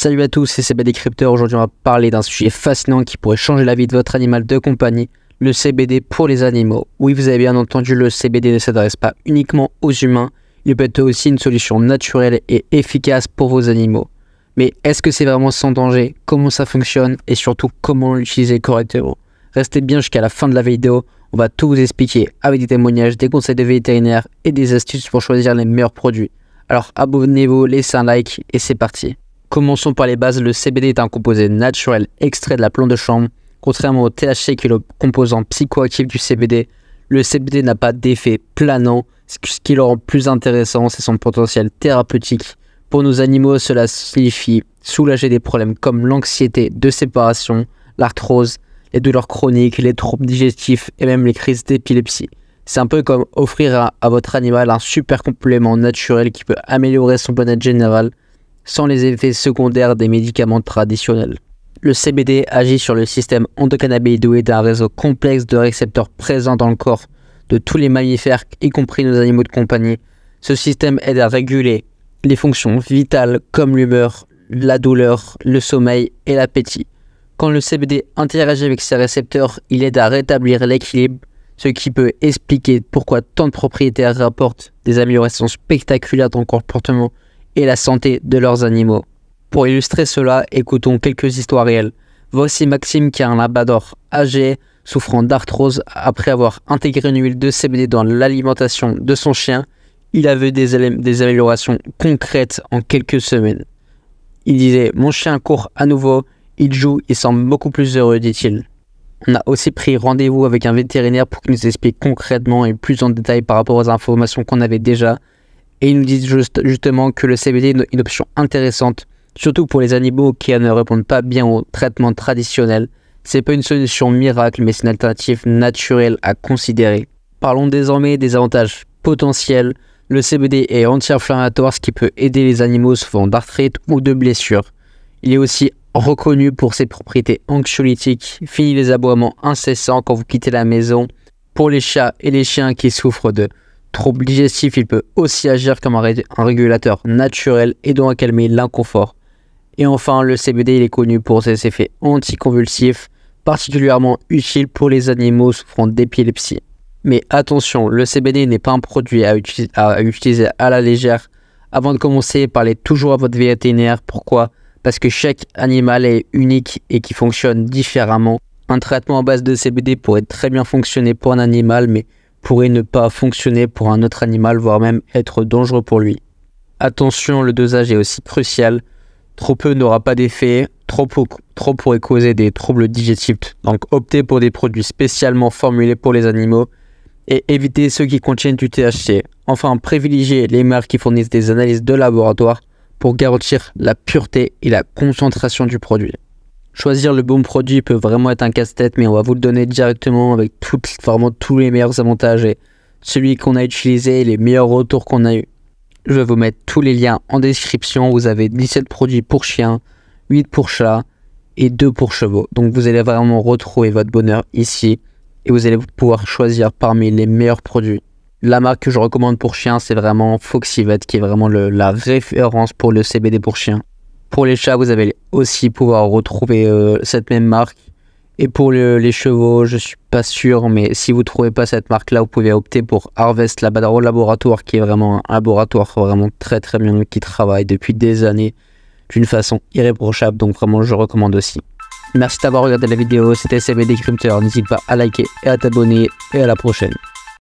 Salut à tous, c'est CBD Crypteur. Aujourd'hui, on va parler d'un sujet fascinant qui pourrait changer la vie de votre animal de compagnie, le CBD pour les animaux. Oui, vous avez bien entendu, le CBD ne s'adresse pas uniquement aux humains, il peut être aussi une solution naturelle et efficace pour vos animaux. Mais est-ce que c'est vraiment sans danger? Comment ça fonctionne? Et surtout, comment l'utiliser correctement? Restez bien jusqu'à la fin de la vidéo, on va tout vous expliquer avec des témoignages, des conseils de vétérinaires et des astuces pour choisir les meilleurs produits. Alors abonnez-vous, laissez un like et c'est parti. Commençons par les bases, le CBD est un composé naturel extrait de la plante de chanvre. Contrairement au THC qui est le composant psychoactif du CBD, le CBD n'a pas d'effet planant. Ce qui le rend plus intéressant, c'est son potentiel thérapeutique. Pour nos animaux, cela signifie soulager des problèmes comme l'anxiété de séparation, l'arthrose, les douleurs chroniques, les troubles digestifs et même les crises d'épilepsie. C'est un peu comme offrir à votre animal un super complément naturel qui peut améliorer son bien-être général sans les effets secondaires des médicaments traditionnels. Le CBD agit sur le système endocannabinoïde d'un réseau complexe de récepteurs présents dans le corps de tous les mammifères, y compris nos animaux de compagnie. Ce système aide à réguler les fonctions vitales comme l'humeur, la douleur, le sommeil et l'appétit. Quand le CBD interagit avec ces récepteurs, il aide à rétablir l'équilibre, ce qui peut expliquer pourquoi tant de propriétaires rapportent des améliorations spectaculaires dans le comportement et la santé de leurs animaux. Pour illustrer cela, écoutons quelques histoires réelles. Voici Maxime qui a un labrador âgé souffrant d'arthrose. Après avoir intégré une huile de CBD dans l'alimentation de son chien, il a vu des améliorations concrètes en quelques semaines. Il disait « Mon chien court à nouveau, il joue, il semble beaucoup plus heureux », dit-il. On a aussi pris rendez-vous avec un vétérinaire pour qu'il nous explique concrètement et plus en détail par rapport aux informations qu'on avait déjà. Et ils nous disent justement que le CBD est une option intéressante, surtout pour les animaux qui ne répondent pas bien au traitement traditionnel. C'est pas une solution miracle, mais c'est une alternative naturelle à considérer. Parlons désormais des avantages potentiels. Le CBD est anti-inflammatoire, ce qui peut aider les animaux souffrant d'arthrite ou de blessures. Il est aussi reconnu pour ses propriétés anxiolytiques, fini les aboiements incessants quand vous quittez la maison. Pour les chats et les chiens qui souffrent de troubles digestifs, il peut aussi agir comme un régulateur naturel aidant à calmer l'inconfort. Et enfin, le CBD il est connu pour ses effets anticonvulsifs, particulièrement utile pour les animaux souffrant d'épilepsie. Mais attention, le CBD n'est pas un produit à utiliser à la légère. Avant de commencer, parlez toujours à votre vétérinaire. Pourquoi? Parce que chaque animal est unique et qui fonctionne différemment. Un traitement à base de CBD pourrait très bien fonctionner pour un animal, mais pourrait ne pas fonctionner pour un autre animal, voire même être dangereux pour lui. Attention, le dosage est aussi crucial. Trop peu n'aura pas d'effet, trop pourrait causer des troubles digestifs. Donc optez pour des produits spécialement formulés pour les animaux et évitez ceux qui contiennent du THC. Enfin, privilégiez les marques qui fournissent des analyses de laboratoire pour garantir la pureté et la concentration du produit. Choisir le bon produit peut vraiment être un casse-tête, mais on va vous le donner directement avec vraiment tous les meilleurs avantages et celui qu'on a utilisé et les meilleurs retours qu'on a eu. Je vais vous mettre tous les liens en description. Vous avez 17 produits pour chiens, 8 pour chats et 2 pour chevaux. Donc vous allez vraiment retrouver votre bonheur ici et vous allez pouvoir choisir parmi les meilleurs produits. La marque que je recommande pour chiens, c'est vraiment Foxyvet qui est vraiment la référence pour le CBD pour chiens. Pour les chats, vous allez aussi pouvoir retrouver cette même marque. Et pour les chevaux, je suis pas sûr, mais si vous trouvez pas cette marque-là, vous pouvez opter pour Harvest Labrador Laboratoire, qui est vraiment un laboratoire vraiment très très bien, qui travaille depuis des années d'une façon irréprochable. Donc vraiment, je recommande aussi. Merci d'avoir regardé la vidéo, c'était CBD Crypteur. N'hésite pas à liker et à t'abonner, et à la prochaine.